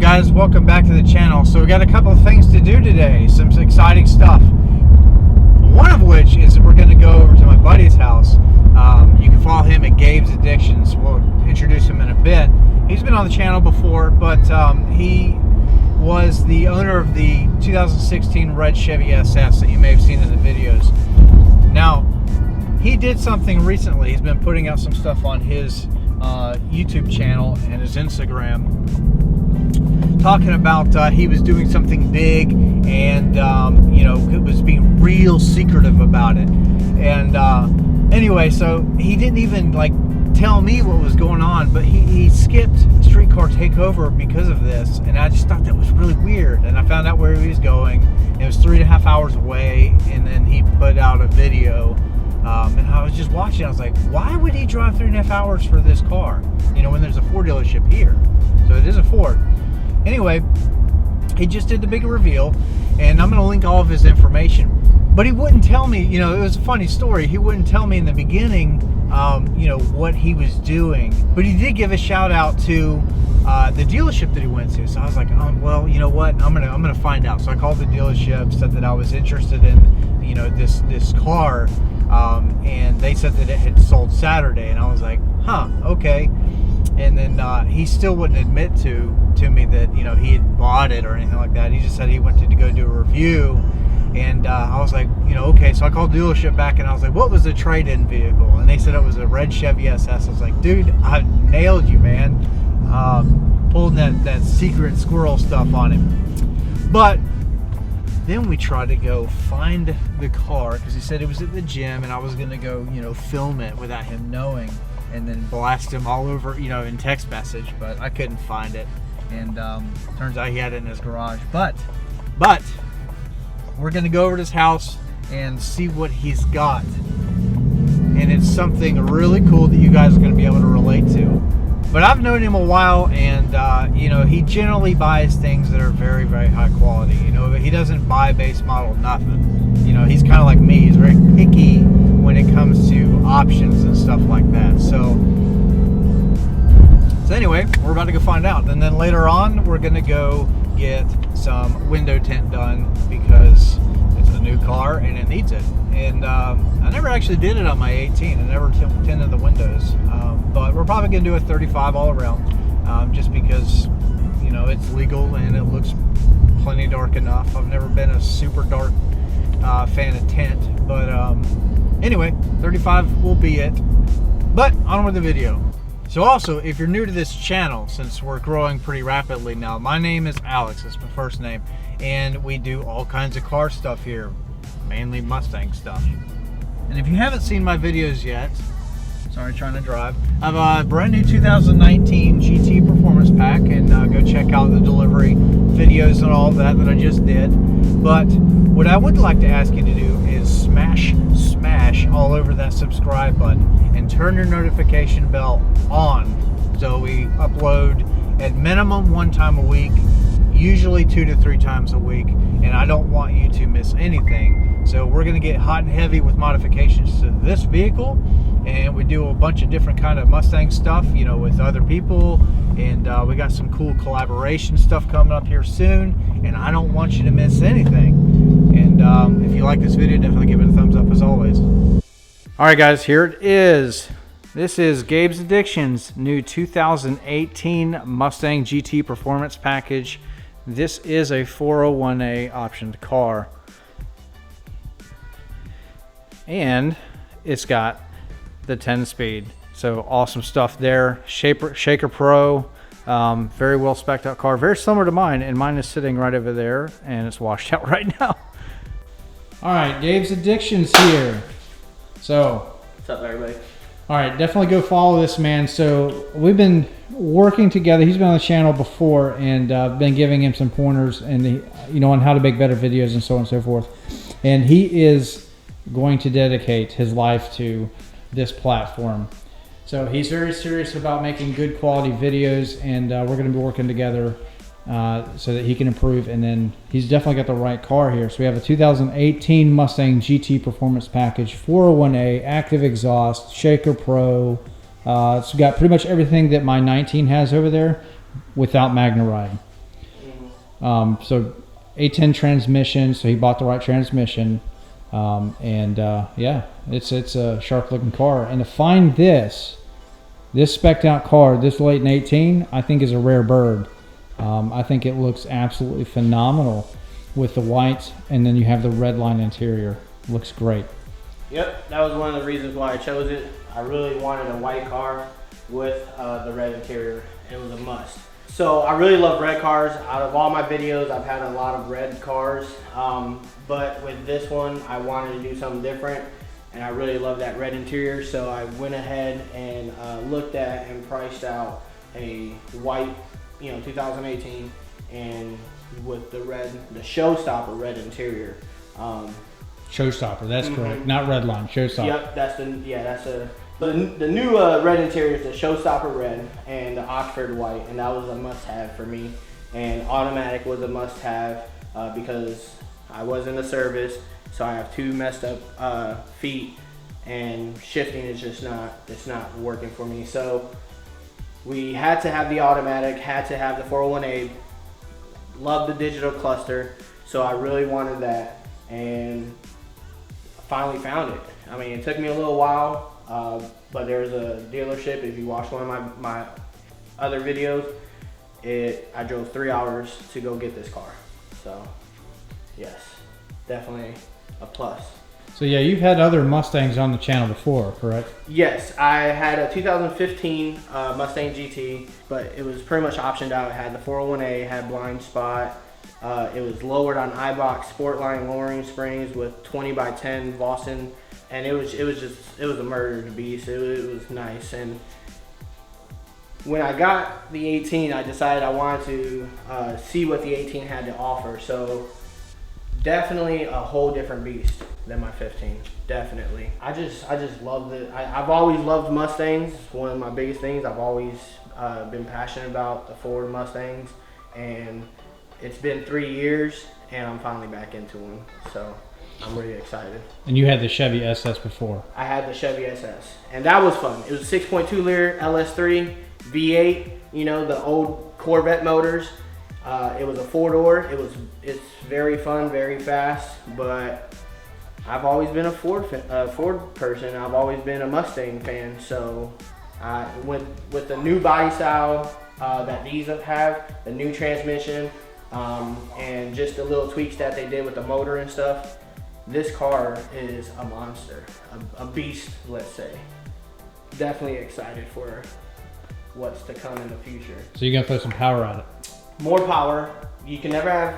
guys, welcome back to the channel. So we got a couple of things to do today, some exciting stuff. One of which is we're going to go over to my buddy's house. You can follow him at Gabes Addictions. We'll introduce him in a bit. He's been on the channel before, but he was the owner of the 2016 red Chevy SS that you may have seen in the videos. Now, he did something recently. He's been putting out some stuff on his YouTube channel and his Instagram, talking about he was doing something big, and you know, it was being real secretive about it. And anyway, so he didn't even like tell me what was going on, but he skipped Streetcar Takeover because of this, and I just thought that was really weird. And I found out where he was going. It was 3.5 hours away, and then he put out a video. And I was just watching. I was like, why would he drive 3.5 hours for this car? You know, when there's a Ford dealership here. So it is a Ford. Anyway, he just did the big reveal, and I'm going to link all of his information. But he wouldn't tell me, you know, it was a funny story. He wouldn't tell me in the beginning, you know, what he was doing. But he did give a shout out to the dealership that he went to. So I was like, well, you know what? I'm gonna find out. So I called the dealership, said that I was interested in, you know, this car. And they said that it had sold Saturday, and I was like, huh, okay. And then he still wouldn't admit to me that, you know, he had bought it or anything like that. He just said he wanted to go do a review, and I was like, you know, okay. So I called the dealership back, and I was like, what was the trade-in vehicle? And they said it was a red Chevy SS. I was like, dude, I nailed you, man. Pulling that secret squirrel stuff on him. But then we tried to go find the car, because he said it was at the gym, and I was going to go, you know, film it without him knowing, and then blast him all over, you know, in text message, but I couldn't find it. And turns out he had it in his garage. But we're going to go over to his house and see what he's got. And it's something really cool that you guys are going to be able to relate to. But I've known him a while, and you know, he generally buys things that are very, very high quality. You know, he doesn't buy base model nothing. You know, he's kind of like me. He's very picky when it comes to options and stuff like that. So anyway, we're about to go find out. And then later on, we're going to go get some window tint done, because it's a new car and it needs it. And I never actually did it on my 18. I never tinted the windows. But we're probably going to do a 35 all around, just because, you know, it's legal and it looks plenty dark enough. I've never been a super dark fan of tint. But anyway, 35 will be it. But on with the video. So also, if you're new to this channel, since we're growing pretty rapidly now, my name is Alex. That's my first name. And we do all kinds of car stuff here. Mainly Mustang stuff. And if you haven't seen my videos yet, sorry, trying to drive, I have a brand new 2019 GT Performance Pack, and go check out the delivery videos and all that I just did. But what I would like to ask you to do is smash all over that subscribe button and turn your notification bell on, so we upload at minimum 1 time a week, usually 2 to 3 times a week, and I don't want you to miss anything. So we're going to get hot and heavy with modifications to this vehicle, and we do a bunch of different kind of Mustang stuff, you know, with other people, and we got some cool collaboration stuff coming up here soon, and I don't want you to miss anything. And if you like this video, definitely give it a thumbs up as always. Alright guys, here it is. This is Gabes Addictions' new 2018 Mustang GT Performance Package. This is a 401A optioned car, and it's got the 10-speed. So awesome stuff there. Shaker Pro, very well spec'd out car, very similar to mine, and mine is sitting right over there, and it's washed out right now. All right, Gabes Addictions here. So, what's up, everybody? All right, definitely go follow this man. So we've been working together. He's been on the channel before, and been giving him some pointers, and you know, on how to make better videos and so on and so forth. And he is going to dedicate his life to this platform. So he's very serious about making good quality videos, and we're going to be working together so that he can improve. And then he's definitely got the right car here. So we have a 2018 Mustang GT Performance Package, 401A, active exhaust, Shaker Pro. It's got pretty much everything that my 19 has over there without Magna Ride. So A10 transmission, so he bought the right transmission. Yeah, it's a sharp looking car. And to find this spec'd out car this late in 18, I think is a rare bird. I think it looks absolutely phenomenal with the white, and then you have the red line interior. Looks great. Yep, that was one of the reasons why I chose it. I really wanted a white car with the red interior. It was a must. So I really love red cars. Out of all my videos, I've had a lot of red cars. But with this one, I wanted to do something different. And I really love that red interior. So I went ahead and looked at and priced out a white, 2018, and with the showstopper red interior. Showstopper, that's correct. Not red line, showstopper. Yep, the new red interior is the showstopper red and the Oxford white, and that was a must-have for me. And automatic was a must-have because I was in the service, so I have 2 messed up feet, and shifting is just not working for me. So we had to have the automatic, had to have the 401A. Love the digital cluster, so I really wanted that, and finally found it. I mean, it took me a little while, but there's a dealership. If you watch one of my other videos, I drove 3 hours to go get this car. So yes, definitely a plus. So yeah, you've had other Mustangs on the channel before, correct? Yes, I had a 2015 Mustang GT, but it was pretty much optioned out. It had the 401A, had blind spot. It was lowered on iBox Sportline lowering springs with 20x10 Vossen, and it was a murder beast. It was nice. And when I got the 18, I decided I wanted to see what the 18 had to offer. So definitely a whole different beast than my 15. Definitely. I just loved it. I've always loved Mustangs. It's one of my biggest things. I've always been passionate about the Ford Mustangs, and it's been 3 years, and I'm finally back into one. So I'm really excited. And you had the Chevy SS before. I had the Chevy SS, and that was fun. It was a 6.2 liter LS3 V8. The old Corvette motors. It was a 4-door. It's very fun, very fast, but I've always been a Ford person. I've always been a Mustang fan. So with the new body style that these have, the new transmission, and just the little tweaks that they did with the motor and stuff, this car is a monster, a beast, let's say. Definitely excited for what's to come in the future. So you're gonna throw some power at it. More power. You can never have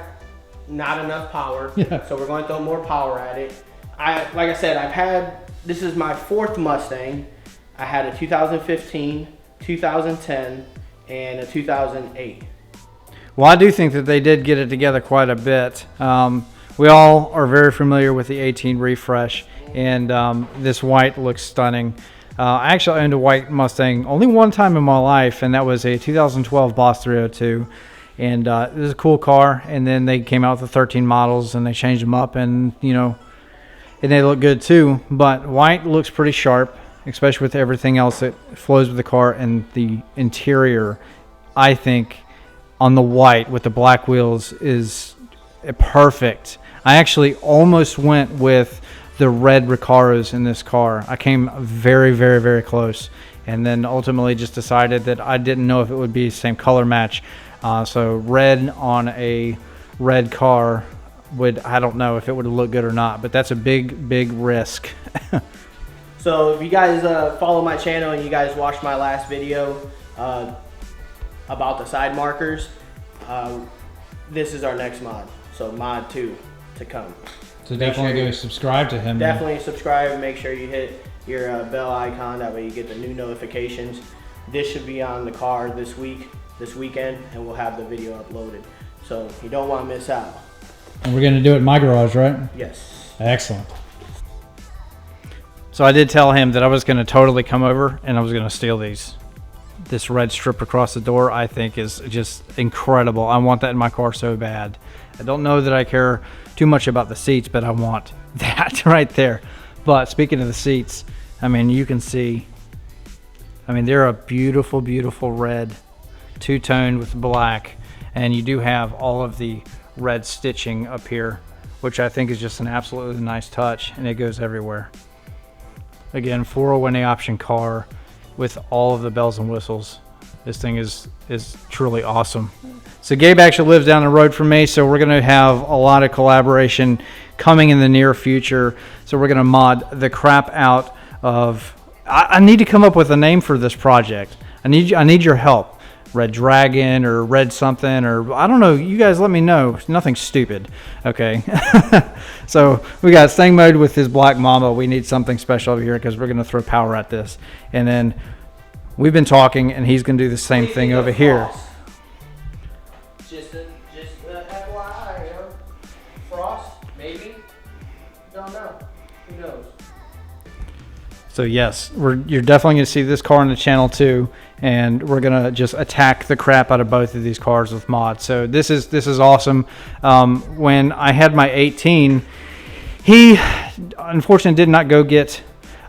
not enough power. Yeah. So we're going to throw more power at it. Like I said, this is my 4th Mustang. I had a 2015, 2010, and a 2008. Well, I do think that they did get it together quite a bit. We all are very familiar with the 18 refresh, and this white looks stunning. I actually owned a white Mustang only one time in my life, and that was a 2012 Boss 302. And it was a cool car, and then they came out with the 13 models, and they changed them up, and and they look good too. But white looks pretty sharp, especially with everything else that flows with the car, and the interior, I think, on the white with the black wheels is perfect. I actually almost went with the red Recaros in this car. I came very, very, very close, and then ultimately just decided that I didn't know if it would be the same color match. So red on a red car I don't know if it would look good or not, but that's a big, big risk. So if you guys follow my channel and you guys watched my last video about the side markers, this is our next mod. So mod 2 to come. So definitely go subscribe to him. Definitely subscribe and make sure you hit your bell icon. That way you get the new notifications. This should be on the car this weekend, and we'll have the video uploaded. So you don't want to miss out. And we're going to do it in my garage, right? Yes. Excellent. So I did tell him that I was going to totally come over and I was going to steal these. This red strip across the door, I think, is just incredible. I want that in my car so bad. I don't know that I care too much about the seats, but I want that right there. But speaking of the seats, I mean, you can see, I mean, they're a beautiful, beautiful red, two-toned with black. And you do have all of the red stitching up here, which I think is just an absolutely nice touch, and it goes everywhere. Again, 401A option car with all of the bells and whistles. This thing is truly awesome. So Gabe actually lives down the road from me, so we're going to have a lot of collaboration coming in the near future. So we're going to mod the crap out of... I need to come up with a name for this project. I need your help. Red Dragon or Red something, or I don't know. You guys let me know. Nothing stupid. Okay. So we got Stang mode with his Black Mamba. We need something special over here because we're going to throw power at this. And then we've been talking, and he's going to do the same thing over here. Just FYI, you know? Frost, maybe? Don't know. Who knows? So yes, you're definitely going to see this car on the channel too, and we're going to just attack the crap out of both of these cars with mods. So this is awesome. When I had my 18, he unfortunately did not go get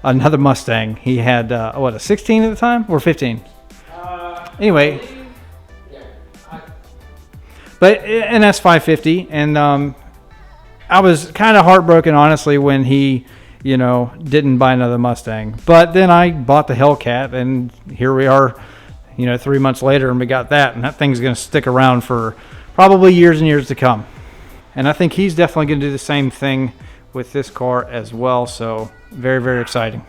another Mustang. He had what, a 16 at the time or 15? Anyway, but an S550, and I was kind of heartbroken honestly when he, you know, didn't buy another Mustang. But then I bought the Hellcat, and here we are, you know, 3 months later, and we got that, and that thing's going to stick around for probably years and years to come. And I think he's definitely going to do the same thing with this car as well. So very, very exciting.